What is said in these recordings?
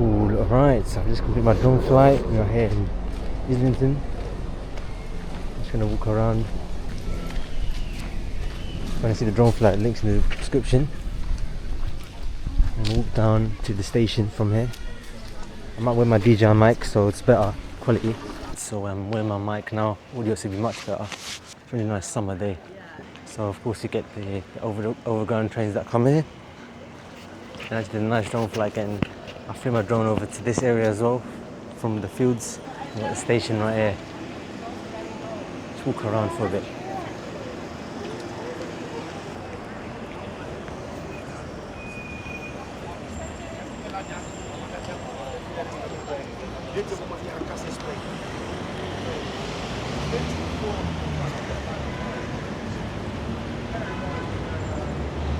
Alright, so I've just completed my drone flight. We're here in Islington. Just gonna walk around. If you want to see the drone flight, links in the description. And walk down to the station from here. I might wear my DJI mic so it's better quality. So I'm wearing my mic now, audio should be much better. It's a really nice summer day. So of course you get the overground trains that come here. And I just did a nice drone flight and I flew my drone over to this area as well from the fields. We've got the station right here. Let's walk around for a bit.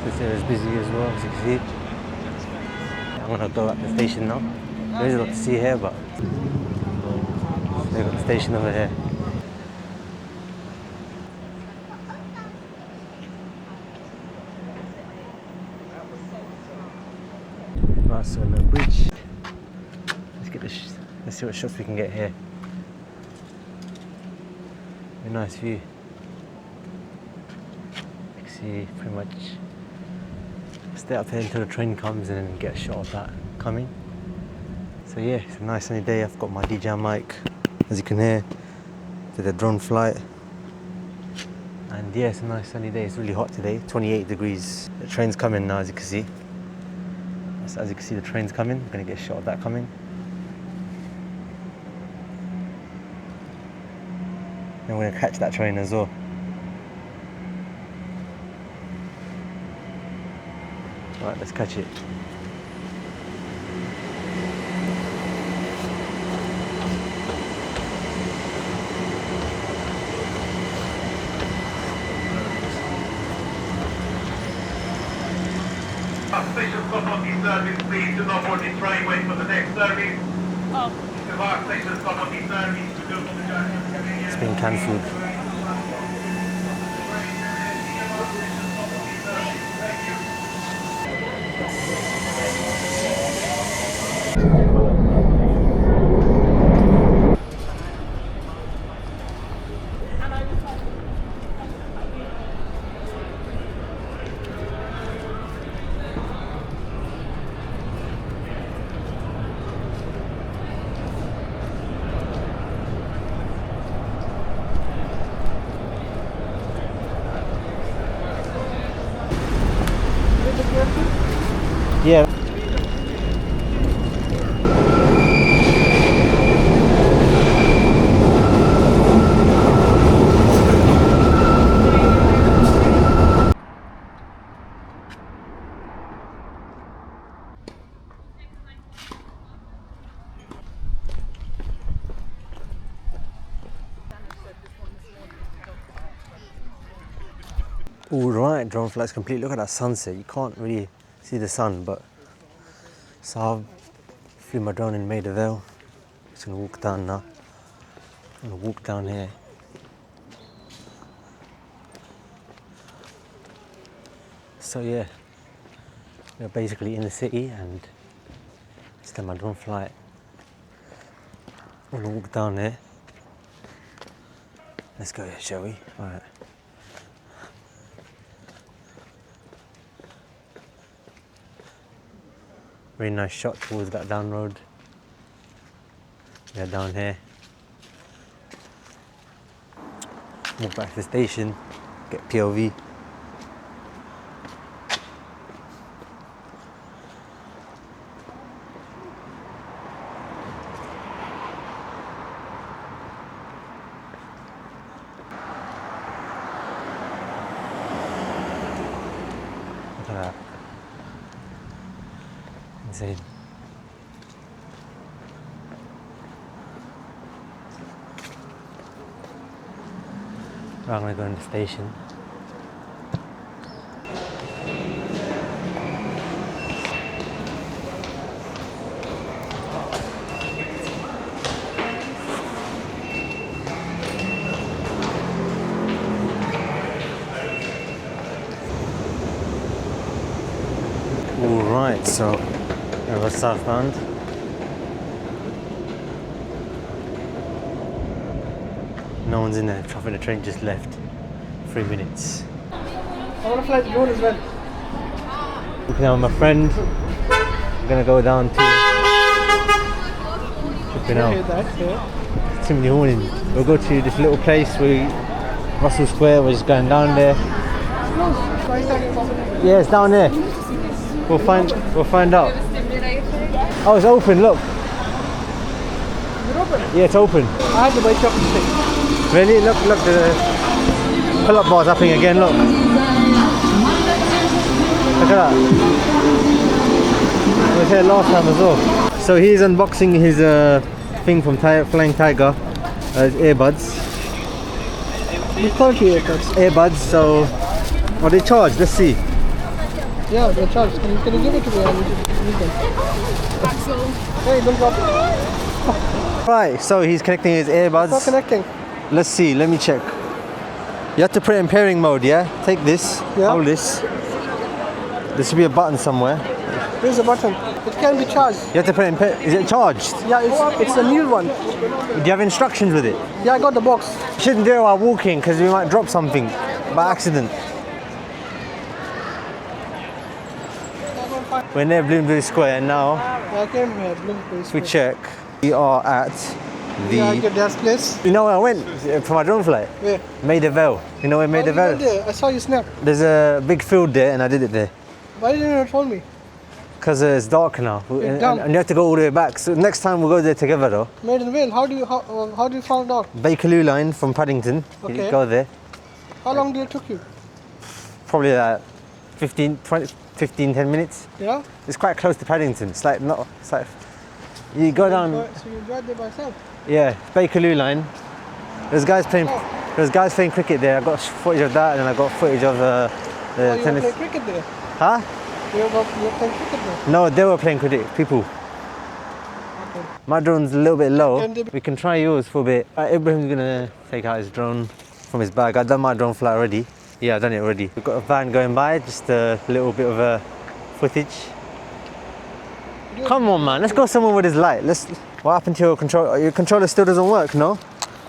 This area is busy as well, as you can see. I'm gonna go at the station now. There is a lot to see here, but they've got the station over here. Right, so on the bridge. Let's see what shots we can get here. A nice view. You can see pretty much. Stay up here until the train comes and then get a shot of that coming. So yeah, it's a nice sunny day. I've got my DJI mic, as you can hear. Did a drone flight. And yeah, it's a nice sunny day. It's really hot today, 28 degrees. The train's coming now, as you can see. So as you can see, the train's coming. I'm gonna get a shot of that coming. And we're gonna catch that train as well. Right, let's catch it. Station stop on the service, please. Do not board the train, wait for the next service. Station stop on the service. It's been cancelled. Yeah. Alright, drone flight's complete. Look at that sunset. You can't really see the sun, but so I flew my drone in Maida Vale. Just gonna walk down now. I'm gonna walk down here. So yeah, we're basically in the city and just did my drone flight. I'm gonna walk down there. Let's go here, shall we? Alright. Very nice shot towards that down road. Yeah, down here. Walk back to the station, get POV. Look at that. Insane. I'm gonna go in the station. Alright, so I was southbound. No one's in there. The traffic, the train just left. 3 minutes. I want to fly the drone as well. Looking out with my friend. I'm gonna go down to. Looking out. It's in the morning. We'll go to this little place Russell Square. We're just going down there. Yeah, it's down there. We'll find out. Oh, it's open. Look. Is it open? Yeah, it's open. I had to buy chocolate stick. Really? Look, the pull-up bar's happening again, look. Look at that. I was here last time as well. So he's unboxing his thing from Flying Tiger, his earbuds. You can't hear earbuds. Earbuds, so... Are they charged? Let's see. Yeah, they're charged. Can you give it to me? I need them. Hey, don't drop it. Right, so he's connecting his earbuds. It's not connecting. Let's see, let me check. You have to put it in pairing mode, yeah? Take this, Yeah. hold this. There should be a button somewhere. Here's a button. It can be charged. You have to put it in Is it charged? Yeah, it's a new one. Do you have instructions with it? Yeah, I got the box. You shouldn't do it while walking because we might drop something by accident. We're near Bloomsbury Square now. Yeah, I came here. Bloomsbury We Square. check. We are at Yeah, the... your dad's place. You know where I went for my drone flight? Where? Maida Vale. You know where Maida Why did you Vale? go there? I saw you snap. There's a big field there and I did it there. Why didn't you tell me? Because it's dark now It's dark. and you have to go all the way back. So next time we'll go there together though. Maida Vale. How do you find out? Bakerloo line from Paddington. You Okay. go there. How long did it took you? Probably like 10 minutes. Yeah. It's quite close to Paddington. It's like you go down. So you drive there by yourself? Yeah, Bakerloo line. There's guys playing cricket there. I got footage of that, and I got footage of the Oh, you tennis. play cricket there? Huh? You're playing cricket there? No, they were playing cricket. People. Okay. My drone's a little bit low. Can they- We can try yours for a bit. Ibrahim's gonna take out his drone from his bag. I've done my drone flight already. Yeah, I've done it already. We've got a van going by, just a little bit of footage. Come on, man. Let's go somewhere with his light. What happened to your controller? Your controller still doesn't work, no?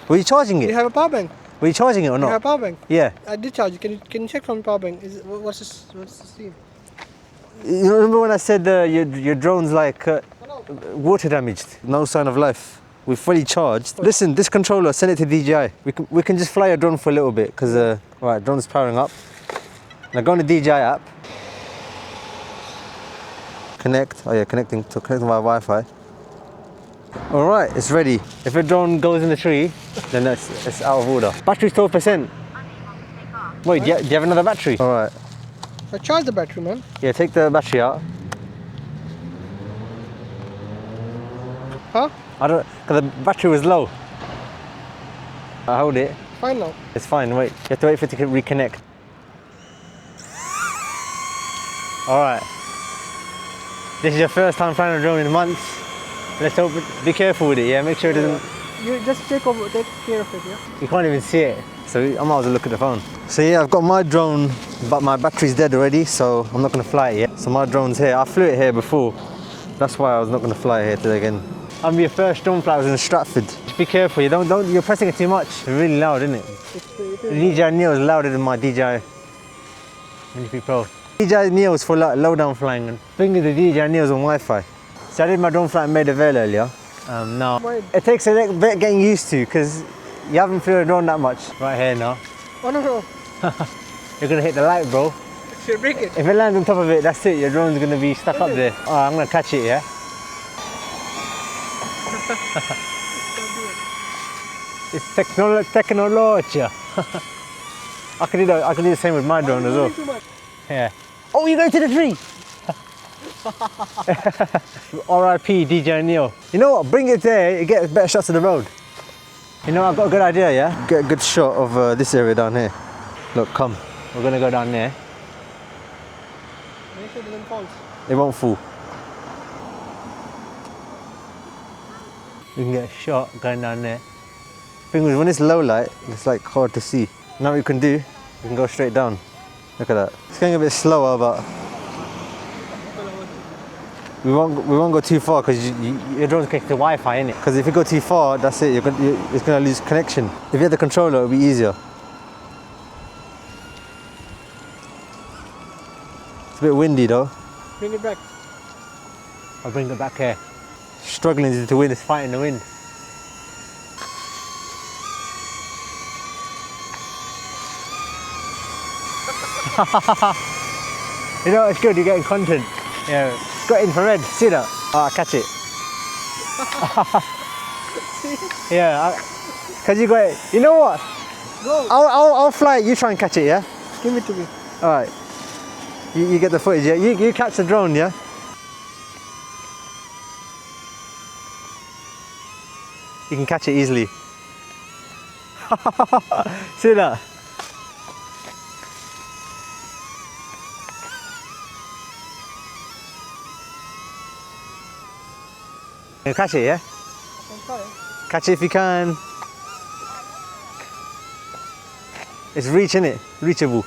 Were you charging You it? have a power bank? Were you charging it or You have a not? power bank? Yeah. I did charge it. Can you check from the power bank? What's the steam? You remember when I said your drone's like water damaged, no sign of life? We're fully charged. Listen, this controller, send it to DJI. We can just fly a drone for a little bit because right, drone's powering up. Now go on the DJI app. Connect. Oh yeah, connecting via Wi-Fi. All right, it's ready. If a drone goes in the tree, then it's out of order. Battery's 12%. Wait, do you have another battery? All right. I charged the battery, man. Yeah, take the battery out. Huh? Because the battery was low. I hold it. Fine now. It's fine, wait. You have to wait for it to reconnect. Alright. This is your first time flying a drone in months. Let's hope, be careful with it, yeah? Make sure it doesn't... You just take care of it, yeah? You can't even see it, so I might as well look at the phone. So yeah, I've got my drone, but my battery's dead already, so I'm not going to fly it yet. So my drone's here. I flew it here before. That's why I was not going to fly it here today again. Your first drone flight was in Stratford. Just be careful, you're pressing it too much. It's really loud, isn't it? The DJI Neo is louder than my DJI Mini Pro. DJI Neo is for low down flying. And the thing is, the DJI Neo is on Wi-Fi. So I did my drone flight in Maida Vale earlier. Now, it takes a bit getting used to because you haven't flown a drone that much. Right here now. Oh no. You're going to hit the light, bro. Should break it. If it lands on top of it, that's it. Your drone's going to be stuck up there. Alright, I'm going to catch it, yeah? It's technology. I can do the same with my drone as well. Yeah. Oh, you're going to the tree. R.I.P. DJI Neo. You know what? Bring it there. You get better shots of the road. You know, I've got a good idea. Yeah. Get a good shot of this area down here. Look, come. We're gonna go down there. Make sure it doesn't fall. It won't fall. We can get a shot going down there. Thing is, when it's low light, it's like hard to see. Now what we can do, we can go straight down. Look at that. It's going a bit slower, but we won't go too far because your drone's connected to Wi-Fi, innit? Because if you go too far, that's it. It's gonna lose connection. If you have the controller, it'll be easier. It's a bit windy though. Bring it back. I'll bring it back here. Struggling to win, it's fighting the wind. You know, it's good, you're getting content. Yeah, it's got infrared, see that? Oh, I'll catch it. Yeah, because you got it. You know what? Go. I'll fly it, you try and catch it, yeah? Give it to me. Alright. You get the footage, yeah? You catch the drone, yeah? You can catch it easily. See that? You can catch it, yeah? I'm trying. Catch it if you can. It's reach, innit? Reachable.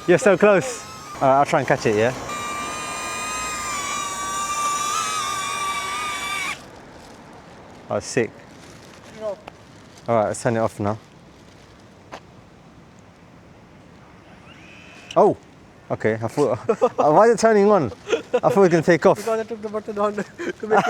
You're so close. Alright, I'll try and catch it, yeah? Oh, sick. No. Alright, let's turn it off now. Oh! Okay, I thought... why is it turning on? I thought it was going to take off. Because I took the button on to make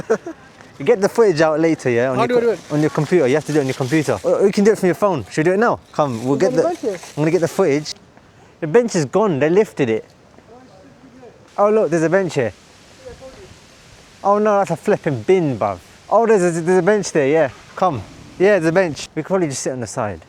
it. You get the footage out later, yeah? How do I do it? On your computer. You have to do it on your computer. Or you can do it from your phone. Should we do it now? Come, we'll get the... bench here? I'm going to get the footage. The bench is gone. They lifted it. Oh, look, there's a bench here. Oh, no, that's a flipping bin, bruv. Oh, there's a bench there, yeah. Come. Yeah, there's a bench. We could probably just sit on the side.